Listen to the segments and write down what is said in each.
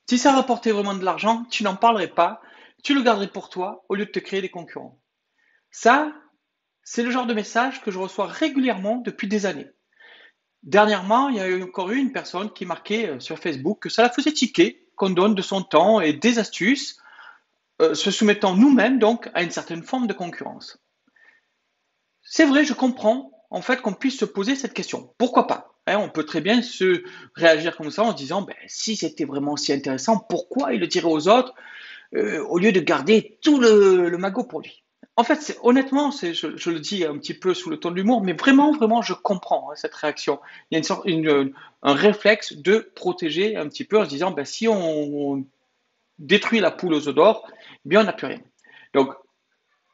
Si ça rapportait vraiment de l'argent, tu n'en parlerais pas, tu le garderais pour toi au lieu de te créer des concurrents. Ça, c'est le genre de message que je reçois régulièrement depuis des années. Dernièrement, il y a eu encore eu une personne qui marquait sur Facebook que ça la faisait tiquer qu'on donne de son temps et des astuces, se soumettant nous-mêmes donc à une certaine forme de concurrence. C'est vrai, je comprends en fait qu'on puisse se poser cette question. Pourquoi pas? Hein, on peut très bien se réagir comme ça en se disant, ben, si c'était vraiment si intéressant, pourquoi il le dirait aux autres au lieu de garder tout le magot pour lui? En fait, honnêtement, je le dis un petit peu sous le ton de l'humour, mais vraiment, vraiment, je comprends hein, cette réaction. Il y a un réflexe de protéger un petit peu en se disant, ben, si on détruit la poule aux œufs d'or, eh bien, on n'a plus rien. Donc,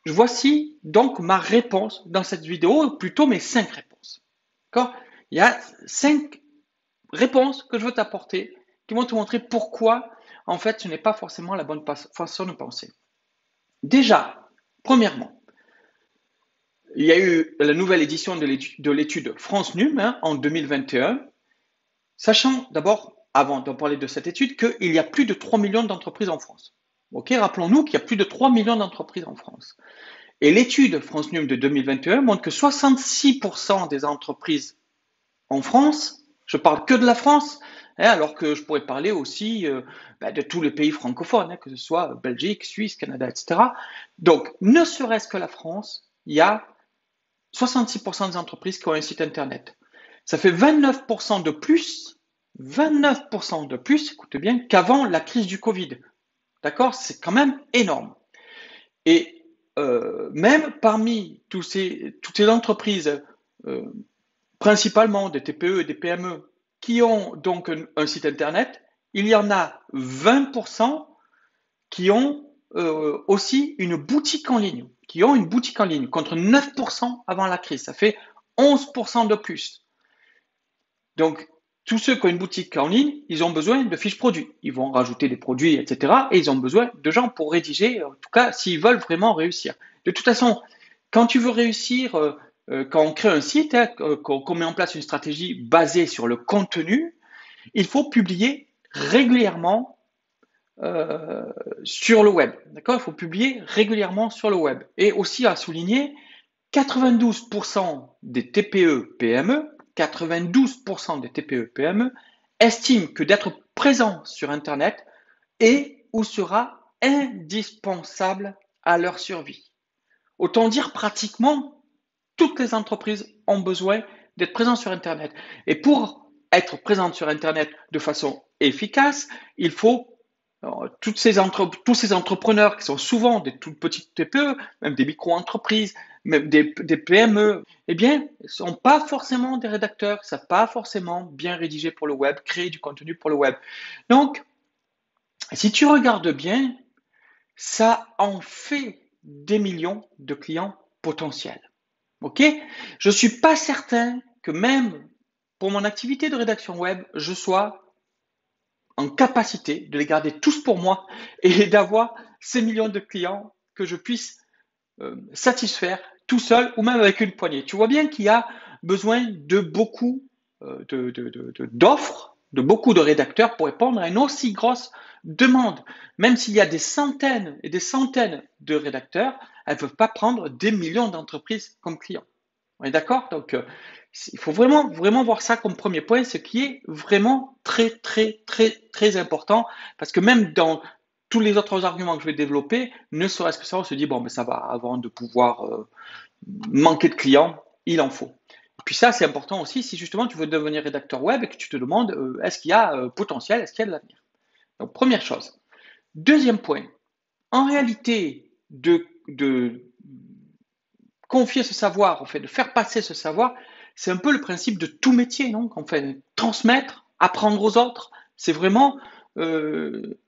voici donc ma réponse dans cette vidéo, ou plutôt mes 5 réponses. D'accord? Il y a 5 réponses que je veux t'apporter qui vont te montrer pourquoi, en fait, ce n'est pas forcément la bonne façon de penser. Déjà, premièrement, il y a eu la nouvelle édition de l'étude France Num hein, en 2021, sachant d'abord, avant d'en parler de cette étude, qu'il y a plus de 3 millions d'entreprises en France. Ok, rappelons-nous qu'il y a plus de 3 millions d'entreprises en France. Et l'étude France Num de 2021 montre que 66% des entreprises en France, je parle que de la France, hein, alors que je pourrais parler aussi de tous les pays francophones, hein, que ce soit Belgique, Suisse, Canada, etc. Donc, ne serait-ce que la France, il y a 66% des entreprises qui ont un site internet. Ça fait 29% de plus, 29% de plus, écoutez bien, qu'avant la crise du Covid. D'accord? C'est quand même énorme. Et même parmi toutes ces entreprises, euh, principalement des TPE et des PME, qui ont donc un site internet, il y en a 20% qui ont aussi une boutique en ligne, contre 9% avant la crise. Ça fait 11% de plus. Donc, tous ceux qui ont une boutique en ligne, ils ont besoin de fiches produits. Ils vont rajouter des produits, etc. Et ils ont besoin de gens pour rédiger, en tout cas, s'ils veulent vraiment réussir. De toute façon, quand tu veux réussir, quand on crée un site, hein, qu'on met en place une stratégie basée sur le contenu, il faut publier régulièrement euh, sur le web. D'accord? Il faut publier régulièrement sur le web. Et aussi à souligner, 92% des TPE-PME, 92% des TPE-PME estiment que d'être présent sur Internet est ou sera indispensable à leur survie. Autant dire pratiquement toutes les entreprises ont besoin d'être présentes sur Internet. Et pour être présentes sur Internet de façon efficace, il faut tous ces entrepreneurs qui sont souvent des toutes petites TPE, même des micro-entreprises, même des PME, eh bien, ne sont pas forcément des rédacteurs, ne savent pas forcément bien rédiger pour le web, créer du contenu pour le web. Donc, si tu regardes bien, ça en fait des millions de clients potentiels. Ok? Je ne suis pas certain que même pour mon activité de rédaction web, je sois en capacité de les garder tous pour moi et d'avoir ces millions de clients que je puisse satisfaire tout seul ou même avec une poignée. Tu vois bien qu'il y a besoin de beaucoup d'offres, de beaucoup de rédacteurs pour répondre à une aussi grosse demande. Même s'il y a des centaines et des centaines de rédacteurs, elles ne peuvent pas prendre des millions d'entreprises comme clients. On est d'accord? Donc, il faut vraiment, vraiment voir ça comme premier point, ce qui est vraiment très, très, très, très important, parce que même dans tous les autres arguments que je vais développer, ne serait-ce que ça, on se dit, bon, mais ça va, avant de pouvoir manquer de clients, il en faut. Et puis ça, c'est important aussi si justement tu veux devenir rédacteur web et que tu te demandes, est-ce qu'il y a potentiel, est-ce qu'il y a de l'avenir? Donc, première chose. Deuxième point, en réalité, de confier ce savoir, en fait, de faire passer ce savoir, c'est un peu le principe de tout métier, non? En fait, transmettre, apprendre aux autres, c'est vraiment euh,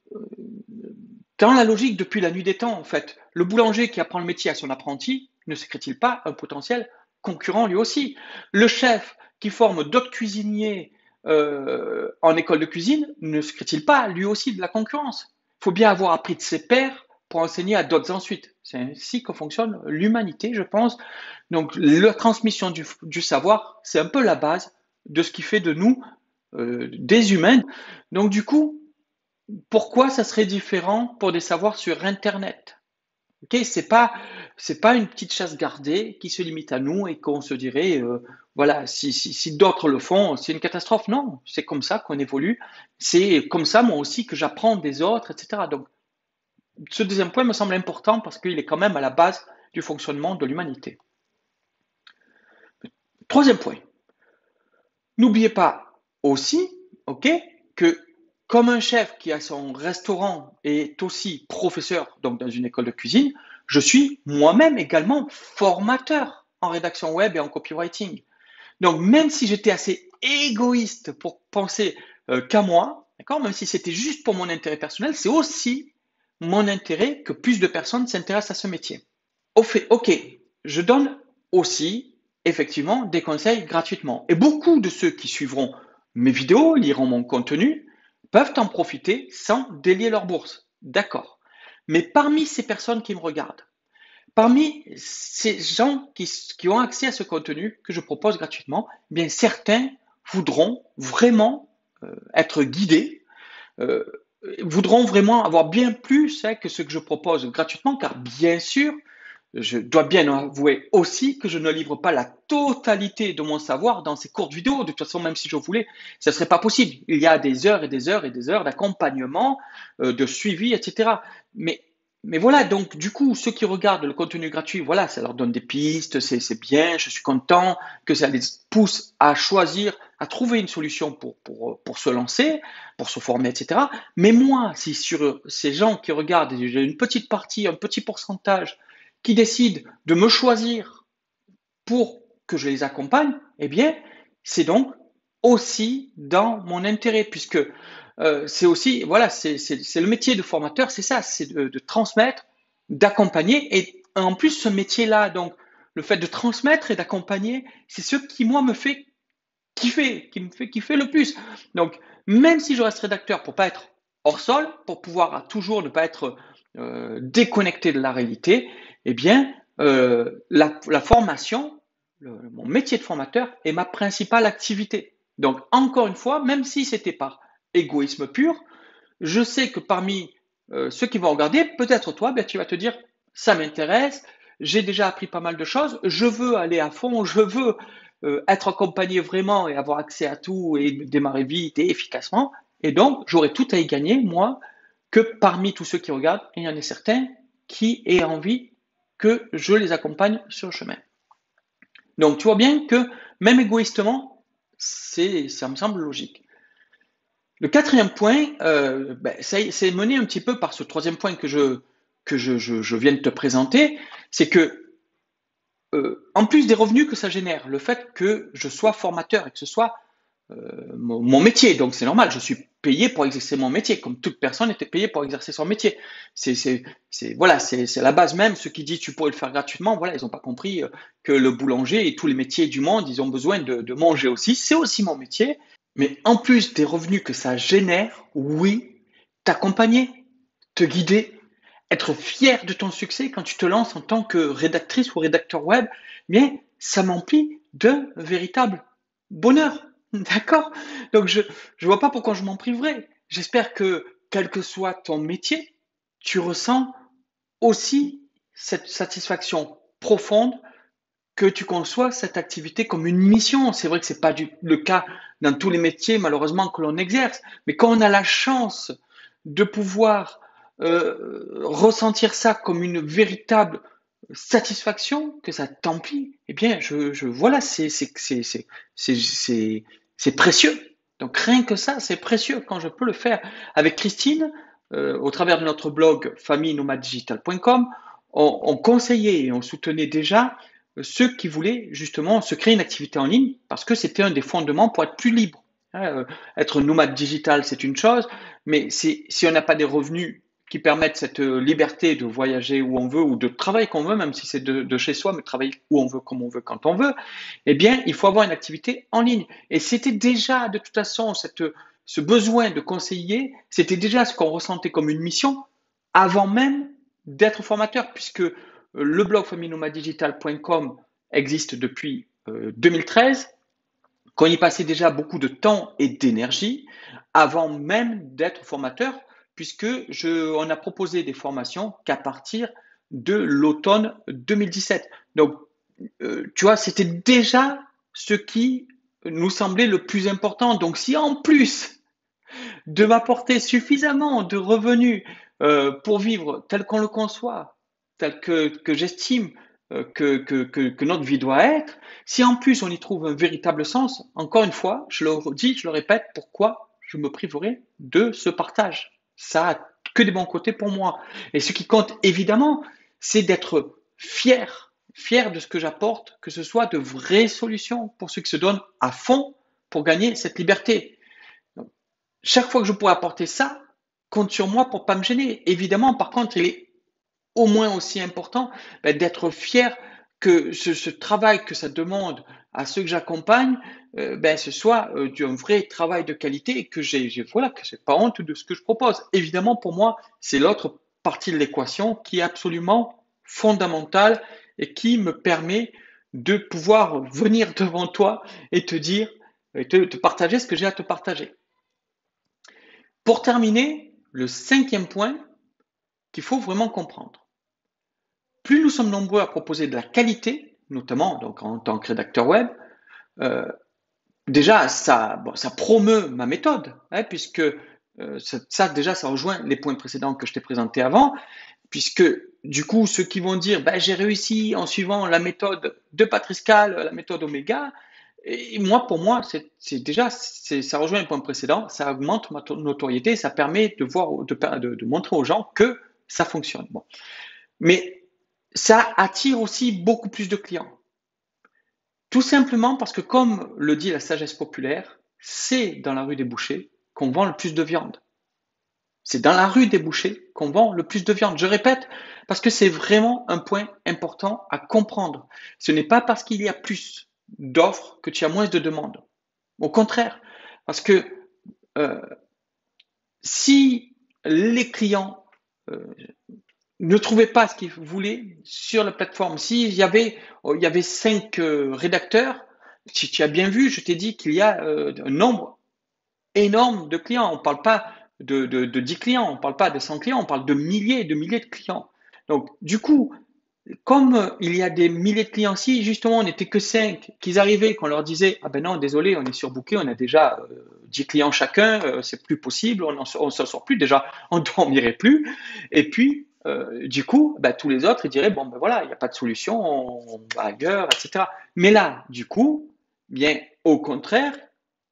dans la logique depuis la nuit des temps, en fait. Le boulanger qui apprend le métier à son apprenti ne se crée-t-il pas un potentiel concurrent lui aussi? Le chef qui forme d'autres cuisiniers en école de cuisine ne se crée-t-il pas lui aussi de la concurrence? Il faut bien avoir appris de ses pairs pour enseigner à d'autres ensuite. C'est ainsi que fonctionne l'humanité, je pense. Donc la transmission du savoir, c'est un peu la base de ce qui fait de nous des humains. Donc du coup, Pourquoi ça serait différent pour des savoirs sur Internet? Ok, c'est pas une petite chasse gardée qui se limite à nous et qu'on se dirait, voilà, si d'autres le font, c'est une catastrophe. Non, c'est comme ça qu'on évolue. C'est comme ça, moi aussi, que j'apprends des autres, etc. Donc, ce deuxième point me semble important parce qu'il est quand même à la base du fonctionnement de l'humanité. Troisième point, n'oubliez pas aussi, ok, que comme un chef qui a son restaurant est aussi professeur, donc dans une école de cuisine, je suis moi-même également formateur en rédaction web et en copywriting. Donc même si j'étais assez égoïste pour penser qu'à moi, d'accord, même si c'était juste pour mon intérêt personnel, c'est aussi mon intérêt que plus de personnes s'intéressent à ce métier. Au fait, ok, je donne aussi effectivement des conseils gratuitement. Et beaucoup de ceux qui suivront mes vidéos, liront mon contenu, peuvent en profiter sans délier leur bourse. D'accord. Mais parmi ces personnes qui me regardent, parmi ces gens qui ont accès à ce contenu que je propose gratuitement, eh bien certains voudront vraiment être guidés, euh, voudront vraiment avoir bien plus que ce que je propose gratuitement, car bien sûr, je dois bien avouer aussi que je ne livre pas la totalité de mon savoir dans ces courtes vidéos. De toute façon, même si je voulais, ce ne serait pas possible. Il y a des heures et des heures et des heures d'accompagnement, de suivi, etc. Mais, mais voilà, donc du coup, ceux qui regardent le contenu gratuit, voilà, ça leur donne des pistes, c'est bien, je suis content que ça les pousse à choisir, à trouver une solution pour se lancer, pour se former, etc. Mais moi, si sur ces gens qui regardent, j'ai une petite partie, un petit pourcentage qui décident de me choisir pour que je les accompagne, eh bien, c'est donc aussi dans mon intérêt, puisque c'est aussi, voilà, c'est le métier de formateur, c'est ça, c'est de transmettre, d'accompagner, et en plus, ce métier-là, donc, le fait de transmettre et d'accompagner, c'est ce qui, moi, me fait kiffer, qui me fait kiffer le plus. Donc, même si je reste rédacteur pour pas être hors sol, pour pouvoir toujours ne pas être déconnecté de la réalité, eh bien, la formation, mon métier de formateur est ma principale activité. Donc, encore une fois, même si c'était par égoïsme pur, je sais que parmi ceux qui vont regarder, peut-être toi, ben, tu vas te dire, ça m'intéresse, j'ai déjà appris pas mal de choses, je veux aller à fond, je veux être accompagné vraiment et avoir accès à tout et démarrer vite et efficacement. Et donc, j'aurais tout à y gagner, moi, que parmi tous ceux qui regardent, il y en a certains qui aient envie que je les accompagne sur le chemin. Donc, tu vois bien que même égoïstement, ça me semble logique. Le quatrième point, c'est mené un petit peu par ce troisième point que je viens de te présenter, c'est que en plus des revenus que ça génère, le fait que je sois formateur et que ce soit mon métier, donc c'est normal, je suis payé pour exercer mon métier, comme toute personne était payée pour exercer son métier. Voilà, c'est la base même. Ceux qui disent tu pourrais le faire gratuitement, voilà, ils n'ont pas compris que le boulanger et tous les métiers du monde, ils ont besoin de manger aussi. C'est aussi mon métier. Mais en plus des revenus que ça génère, oui, t'accompagner, te guider, être fier de ton succès quand tu te lances en tant que rédactrice ou rédacteur web, mais ça m'emplit de véritable bonheur. D'accord? Donc je vois pas pourquoi je m'en priverais. J'espère que quel que soit ton métier, tu ressens aussi cette satisfaction profonde, que tu conçois cette activité comme une mission. C'est vrai que c'est pas le cas dans tous les métiers, malheureusement, que l'on exerce. Mais quand on a la chance de pouvoir ressentir ça comme une véritable satisfaction, que ça t'emplit, eh bien, voilà, c'est précieux. Donc rien que ça, c'est précieux quand je peux le faire. Avec Christine, au travers de notre blog famille-nomade-digital.com, on conseillait et on soutenait déjà ceux qui voulaient justement se créer une activité en ligne parce que c'était un des fondements pour être plus libre. Être nomade digital, c'est une chose, mais si on n'a pas des revenus qui permettent cette liberté de voyager où on veut ou de travailler quand on veut, même si c'est de chez soi, mais travailler où on veut, comme on veut, quand on veut, eh bien, il faut avoir une activité en ligne. Et c'était déjà, de toute façon, ce besoin de conseiller, c'était déjà ce qu'on ressentait comme une mission avant même d'être formateur, puisque le blog famille-nomade-digital.com existe depuis 2013, qu'on y passait déjà beaucoup de temps et d'énergie avant même d'être formateur. puisque on a proposé des formations qu'à partir de l'automne 2017. Donc, tu vois, c'était déjà ce qui nous semblait le plus important. Donc, si en plus de m'apporter suffisamment de revenus pour vivre tel qu'on le conçoit, tel que j'estime que notre vie doit être, si en plus on y trouve un véritable sens, encore une fois, je le dis, je le répète, pourquoi je me priverai de ce partage? Ça a que des bons côtés pour moi. Et ce qui compte évidemment, c'est d'être fier de ce que j'apporte, que ce soit de vraies solutions pour ceux qui se donnent à fond pour gagner cette liberté. Chaque fois que je pourrais apporter ça, compte sur moi pour pas me gêner. Évidemment, par contre, il est au moins aussi important d'être fier que ce travail que ça demande à ceux que j'accompagne, ce soit un vrai travail de qualité et que voilà, que j'ai pas honte de ce que je propose. Évidemment, pour moi, c'est l'autre partie de l'équation qui est absolument fondamentale et qui me permet de pouvoir venir devant toi et te dire, et te partager ce que j'ai à te partager. Pour terminer, le 5e point qu'il faut vraiment comprendre. Plus nous sommes nombreux à proposer de la qualité, notamment donc en tant que rédacteur web, déjà ça promeut ma méthode, puisque ça rejoint les points précédents que je t'ai présentés avant, puisque du coup ceux qui vont dire j'ai réussi en suivant la méthode de Patrice Cal, la méthode Oméga, et pour moi, ça rejoint les points précédents, ça augmente ma notoriété, ça permet de montrer aux gens que ça fonctionne. Bon. Mais ça attire aussi beaucoup plus de clients. Tout simplement parce que, comme le dit la sagesse populaire, c'est dans la rue des bouchers qu'on vend le plus de viande. C'est dans la rue des bouchers qu'on vend le plus de viande. Je répète, parce que c'est vraiment un point important à comprendre. Ce n'est pas parce qu'il y a plus d'offres que tu as moins de demandes. Au contraire, parce que si les clients ne trouvaient pas ce qu'ils voulaient sur la plateforme, s'il y avait 5 rédacteurs, si tu as bien vu, je t'ai dit qu'il y a un nombre énorme de clients. On ne parle pas de 10 clients, on ne parle pas de 100 clients, on parle de milliers et de milliers de clients. Donc, du coup, comme il y a des milliers de clients, si justement on n'était que 5, qu'ils arrivaient, qu'on leur disait « Ah ben non, désolé, on est surbooké, on a déjà 10 clients chacun, c'est plus possible, on ne s'en sort plus, déjà on ne dormirait plus. » Et puis, du coup, tous les autres, ils diraient « Bon, ben voilà, il n'y a pas de solution, on va ailleurs, etc. » Mais là, du coup, bien, au contraire,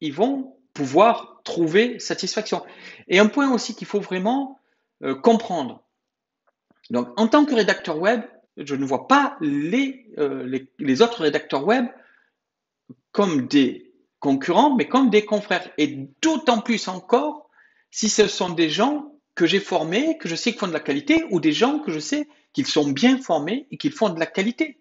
ils vont pouvoir trouver satisfaction. Et un point aussi qu'il faut vraiment comprendre. Donc, en tant que rédacteur web, je ne vois pas les autres rédacteurs web comme des concurrents, mais comme des confrères. Et d'autant plus encore si ce sont des gens que j'ai formés, que je sais qu'ils font de la qualité, ou des gens que je sais qu'ils sont bien formés et qu'ils font de la qualité.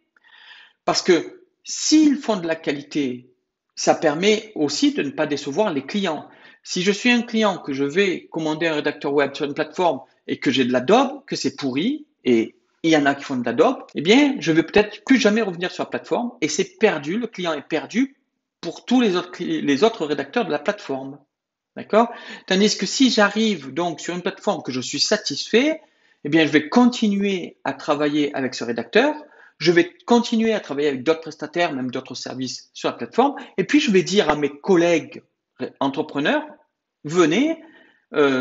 Parce que s'ils font de la qualité, ça permet aussi de ne pas décevoir les clients. Si je suis un client, que je vais commander un rédacteur web sur une plateforme et que j'ai de la daube, que c'est pourri, et il y en a qui font de la daube, eh bien, je vais peut-être plus jamais revenir sur la plateforme et c'est perdu, le client est perdu pour tous les autres rédacteurs de la plateforme. D'accord? Tandis que si j'arrive donc sur une plateforme que je suis satisfait, eh bien, je vais continuer à travailler avec ce rédacteur, je vais continuer à travailler avec d'autres prestataires, même d'autres services sur la plateforme, et puis je vais dire à mes collègues entrepreneurs, venez,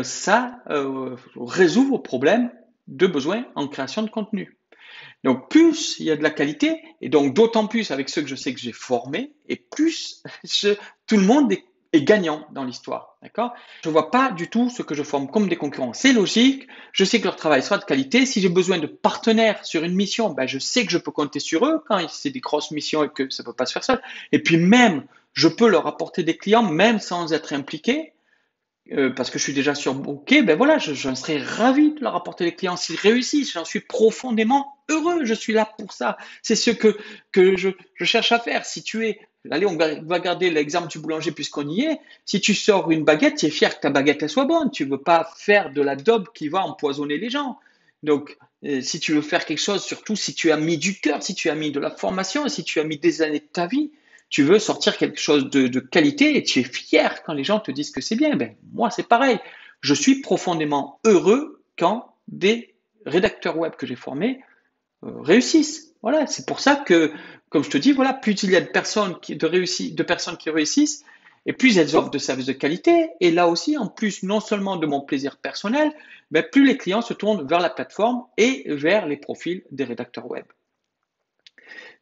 ça résout vos problèmes de besoin en création de contenu. Donc plus il y a de la qualité, et donc d'autant plus avec ceux que je sais que j'ai formés, et plus tout le monde est gagnant dans l'histoire. D'accord? Je ne vois pas du tout ce que je forme comme des concurrents. C'est logique, je sais que leur travail sera de qualité. Si j'ai besoin de partenaires sur une mission, je sais que je peux compter sur eux quand c'est des grosses missions et que ça ne peut pas se faire seul. Et puis même, je peux leur apporter des clients même sans être impliqué. Parce que je suis déjà surbooké, voilà, j'en serais ravi de leur apporter des clients s'ils réussissent. J'en suis profondément heureux. Je suis là pour ça. C'est ce que je cherche à faire. Si tu es, allez, on va garder l'exemple du boulanger puisqu'on y est. Si tu sors une baguette, tu es fier que ta baguette elle soit bonne. Tu veux pas faire de la daube qui va empoisonner les gens. Donc, si tu veux faire quelque chose, surtout si tu as mis du cœur, si tu as mis de la formation, si tu as mis des années de ta vie, tu veux sortir quelque chose de qualité et tu es fier quand les gens te disent que c'est bien. Moi, c'est pareil. Je suis profondément heureux quand des rédacteurs web que j'ai formés réussissent. Voilà, c'est pour ça que, comme je te dis, voilà, plus il y a de personnes qui réussissent, et plus elles offrent de services de qualité. Et là aussi, en plus, non seulement de mon plaisir personnel, mais plus les clients se tournent vers la plateforme et vers les profils des rédacteurs web.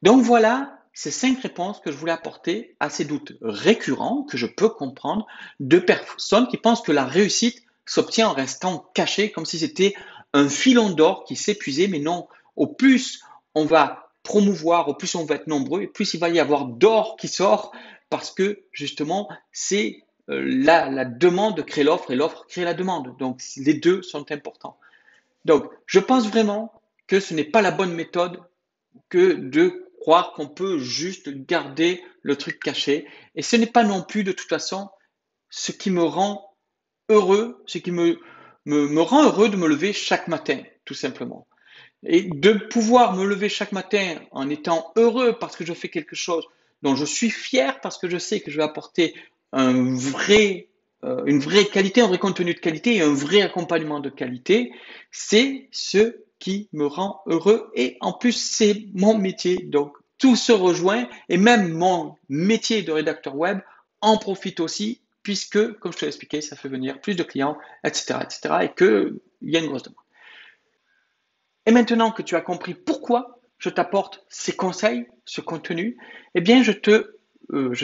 Donc voilà ces 5 réponses que je voulais apporter à ces doutes récurrents que je peux comprendre de personnes qui pensent que la réussite s'obtient en restant caché comme si c'était un filon d'or qui s'épuisait, mais non, au plus on va promouvoir, au plus on va être nombreux, et plus il va y avoir d'or qui sort parce que justement c'est la demande crée l'offre et l'offre crée la demande. Donc les deux sont importants. Donc je pense vraiment que ce n'est pas la bonne méthode que de croire qu'on peut juste garder le truc caché. Et ce n'est pas non plus de toute façon ce qui me rend heureux, ce qui me rend heureux de me lever chaque matin, tout simplement. Et de pouvoir me lever chaque matin en étant heureux parce que je fais quelque chose dont je suis fier, parce que je sais que je vais apporter une vraie qualité, un vrai contenu de qualité et un vrai accompagnement de qualité, c'est ce qui me rend heureux. Et en plus, c'est mon métier. Donc, tout se rejoint et même mon métier de rédacteur web en profite aussi puisque, comme je te l'ai expliqué, ça fait venir plus de clients, etc., etc., et qu'il y a une grosse demande. Et maintenant que tu as compris pourquoi je t'apporte ces conseils, ce contenu, eh bien, je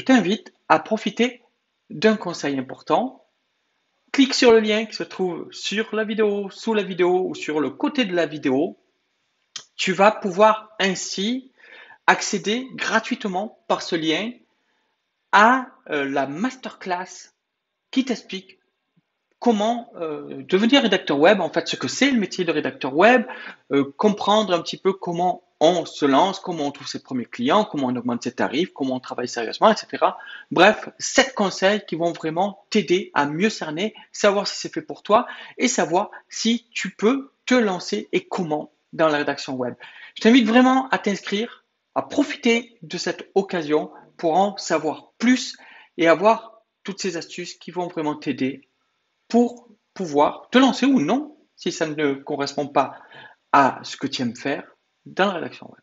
t'invite à profiter d'un conseil important. Clique sur le lien qui se trouve sur la vidéo, sous la vidéo ou sur le côté de la vidéo. Tu vas pouvoir ainsi accéder gratuitement par ce lien à la masterclass qui t'explique comment devenir rédacteur web, en fait, ce que c'est le métier de rédacteur web, comprendre un petit peu comment on se lance, comment on trouve ses premiers clients, comment on augmente ses tarifs, comment on travaille sérieusement, etc. Bref, 7 conseils qui vont vraiment t'aider à mieux cerner, savoir si c'est fait pour toi et savoir si tu peux te lancer et comment dans la rédaction web. Je t'invite vraiment à t'inscrire, à profiter de cette occasion pour en savoir plus et avoir toutes ces astuces qui vont vraiment t'aider pour pouvoir te lancer ou non, si ça ne correspond pas à ce que tu aimes faire dans la rédaction web.